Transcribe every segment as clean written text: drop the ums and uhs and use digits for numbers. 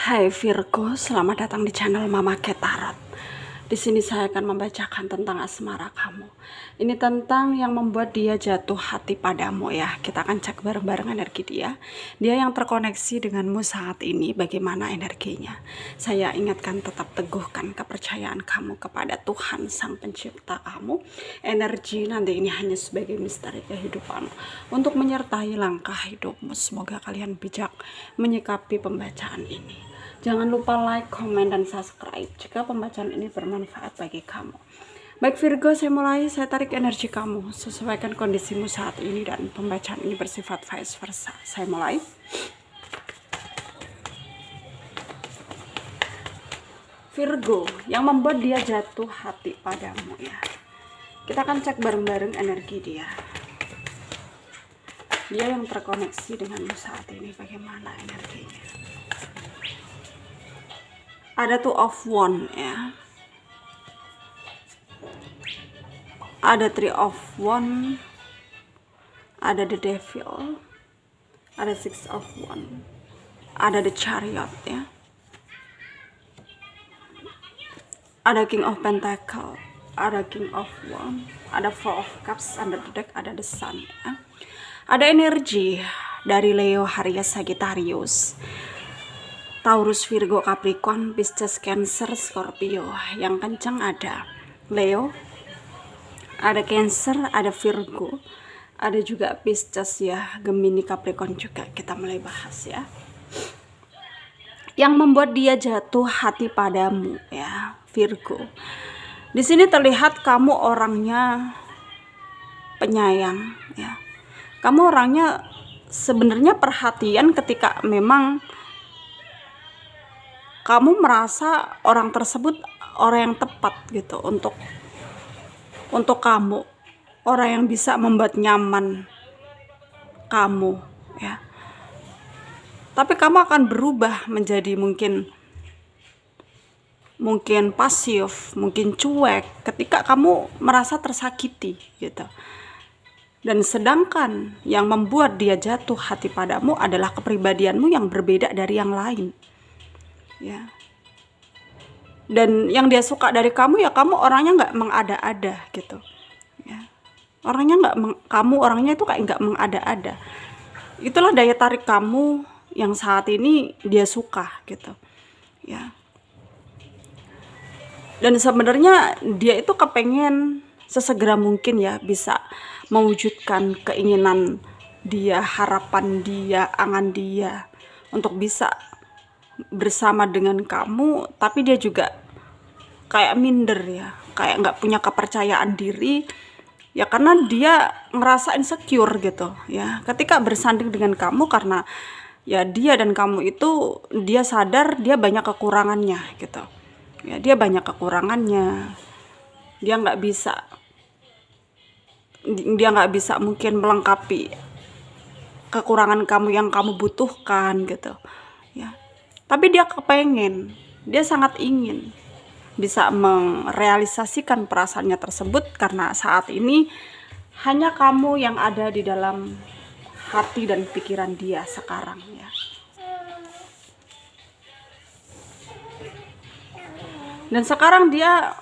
Hai Virgo, selamat datang di channel Mama Ketarot. Di sini saya akan membacakan tentang asmara kamu. Ini tentang yang membuat dia jatuh hati padamu ya. Kita akan cek bareng-bareng energi dia. Dia yang terkoneksi denganmu saat ini, bagaimana energinya. Saya ingatkan tetap teguhkan kepercayaan kamu kepada Tuhan Sang Pencipta kamu. Energi nanti ini hanya sebagai misteri kehidupan untuk menyertai langkah hidupmu. Semoga kalian bijak menyikapi pembacaan ini. Jangan lupa like, komen, dan subscribe jika pembacaan ini bermanfaat bagi kamu. Baik Virgo, saya mulai. Saya tarik energi kamu. Sesuaikan kondisimu saat ini dan pembacaan ini bersifat vice versa. Saya mulai. Virgo, yang membuat dia jatuh hati padamu ya. Kita akan cek bareng-bareng energi dia. Dia yang terkoneksi denganmu saat ini, bagaimana energinya. Ada Two of Wands ya. Ada Three of Wands. Ada The Devil. Ada Six of Wands. Ada The Chariot ya. Ada King of Pentacles. Ada King of Wands. Ada Four of Cups. Under the deck ada The Sun ya. Ada energi dari Leo, Aries, Sagittarius, Taurus, Virgo, Capricorn, Pisces, Cancer, Scorpio. Yang kencang ada Leo, ada Cancer, ada Virgo, ada juga Pisces ya, Gemini, Capricorn juga. Kita mulai bahas ya. Yang membuat dia jatuh hati padamu ya, Virgo. Di sini terlihat kamu orangnya penyayang ya. Kamu orangnya sebenarnya perhatian ketika memang kamu merasa orang tersebut orang yang tepat gitu untuk kamu, orang yang bisa membuat nyaman kamu ya. Tapi kamu akan berubah menjadi mungkin pasif, mungkin cuek ketika kamu merasa tersakiti gitu. Dan sedangkan yang membuat dia jatuh hati padamu adalah kepribadianmu yang berbeda dari yang lain ya. Dan yang dia suka dari kamu ya, kamu orangnya nggak mengada-ada gitu ya. Kamu orangnya itu kayak nggak mengada-ada. Itulah daya tarik kamu yang saat ini dia suka gitu ya. Dan sebenarnya dia itu kepengen sesegera mungkin ya bisa mewujudkan keinginan dia, harapan dia, angan dia untuk bisa bersama dengan kamu. Tapi dia juga kayak minder ya, kayak nggak punya kepercayaan diri ya, karena dia ngerasa insecure gitu ya ketika bersanding dengan kamu, karena ya dia dan kamu itu dia sadar dia banyak kekurangannya gitu ya. Dia banyak kekurangannya, dia nggak bisa mungkin melengkapi kekurangan kamu yang kamu butuhkan gitu ya. Tapi dia kepengen, dia sangat ingin bisa merealisasikan perasaannya tersebut, karena saat ini hanya kamu yang ada di dalam hati dan pikiran dia sekarang ya. Dan sekarang dia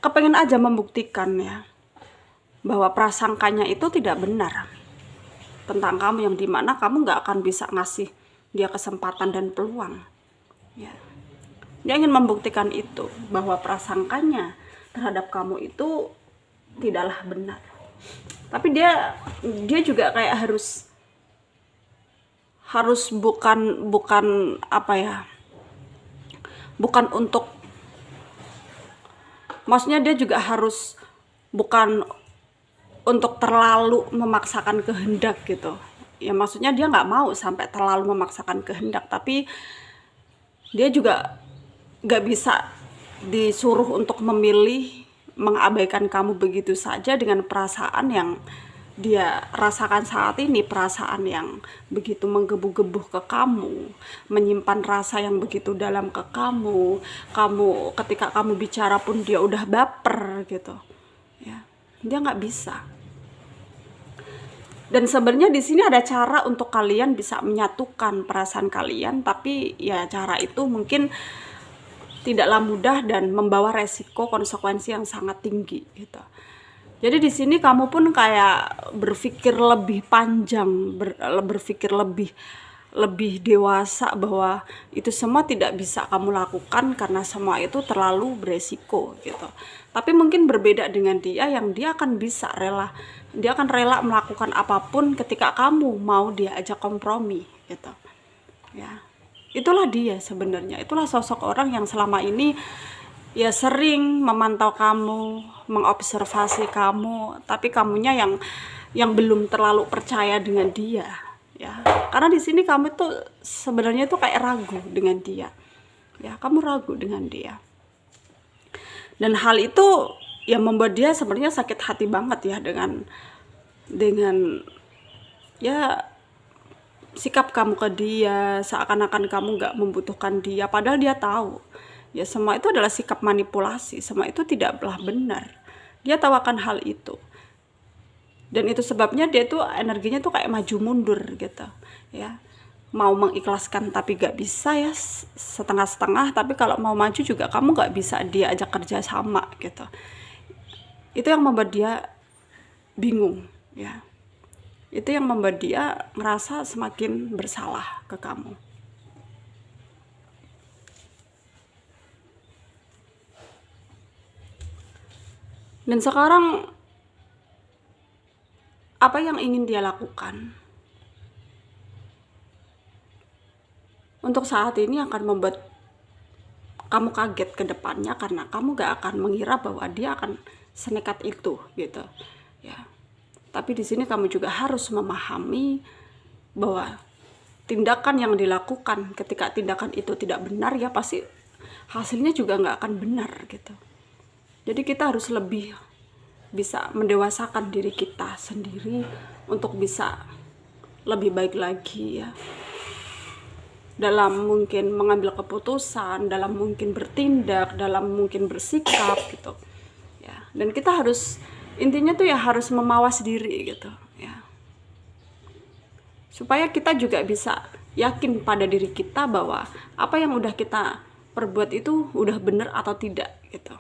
kepengen aja membuktikan ya bahwa prasangkanya itu tidak benar tentang kamu, yang dimana kamu nggak akan bisa ngasih dia kesempatan dan peluang ya. Dia ingin membuktikan itu, bahwa prasangkanya terhadap kamu itu tidaklah benar. Tapi dia juga kayak harus bukan apa ya, bukan untuk, maksudnya dia juga harus bukan untuk terlalu memaksakan kehendak gitu ya. Maksudnya dia nggak mau sampai terlalu memaksakan kehendak, tapi dia juga nggak bisa disuruh untuk memilih mengabaikan kamu begitu saja dengan perasaan yang dia rasakan saat ini, perasaan yang begitu menggebu-gebu ke kamu, menyimpan rasa yang begitu dalam ke kamu ketika kamu bicara pun dia udah baper gitu ya. Dia nggak bisa. Dan sebenarnya di sini ada cara untuk kalian bisa menyatukan perasaan kalian, tapi ya cara itu mungkin tidaklah mudah dan membawa resiko konsekuensi yang sangat tinggi gitu. Jadi di sini kamu pun kayak berpikir lebih panjang, berpikir lebih dewasa bahwa itu semua tidak bisa kamu lakukan karena semua itu terlalu beresiko gitu. Tapi mungkin berbeda dengan dia, yang dia akan bisa dia akan rela melakukan apapun ketika kamu mau dia ajak kompromi gitu. Ya. Itulah dia sebenarnya, itulah sosok orang yang selama ini ya sering memantau kamu, mengobservasi kamu, tapi kamunya yang belum terlalu percaya dengan dia, ya. Karena di sini kamu tuh sebenarnya tuh kayak ragu dengan dia, ya. Kamu ragu dengan dia, dan hal itu yang membuat dia sebenarnya sakit hati banget ya dengan ya sikap kamu ke dia, seakan-akan kamu nggak membutuhkan dia, padahal dia tahu ya semua itu adalah sikap manipulasi, semua itu tidaklah benar. Dia tahu akan hal itu, dan itu sebabnya dia tuh energinya tuh kayak maju mundur gitu ya, mau mengikhlaskan tapi gak bisa ya, setengah-setengah, tapi kalau mau maju juga kamu gak bisa dia ajak kerja sama gitu. Itu yang membuat dia bingung ya, itu yang membuat dia merasa semakin bersalah ke kamu. Dan sekarang apa yang ingin dia lakukan untuk saat ini akan membuat kamu kaget ke depannya, karena kamu gak akan mengira bahwa dia akan senekat itu gitu ya. Tapi di sini kamu juga harus memahami bahwa tindakan yang dilakukan ketika tindakan itu tidak benar ya pasti hasilnya juga nggak akan benar gitu. Jadi kita harus lebih bisa mendewasakan diri kita sendiri untuk bisa lebih baik lagi ya, dalam mungkin mengambil keputusan, dalam mungkin bertindak, dalam mungkin bersikap gitu ya. Dan kita harus, intinya tuh ya harus memawas diri gitu ya, supaya kita juga bisa yakin pada diri kita bahwa apa yang udah kita perbuat itu udah bener atau tidak gitu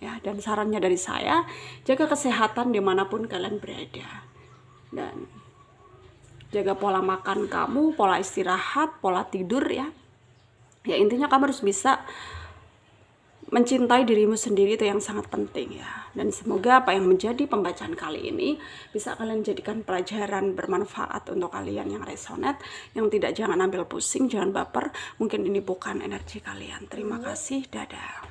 ya. Dan sarannya dari saya, jaga kesehatan dimanapun kalian berada, dan jaga pola makan kamu, pola istirahat, pola tidur ya. Ya intinya kamu harus bisa mencintai dirimu sendiri, itu yang sangat penting ya. Dan semoga apa yang menjadi pembacaan kali ini bisa kalian jadikan pelajaran bermanfaat untuk kalian yang resonate, yang tidak, jangan ambil pusing, jangan baper, mungkin ini bukan energi kalian. Terima kasih, dadah.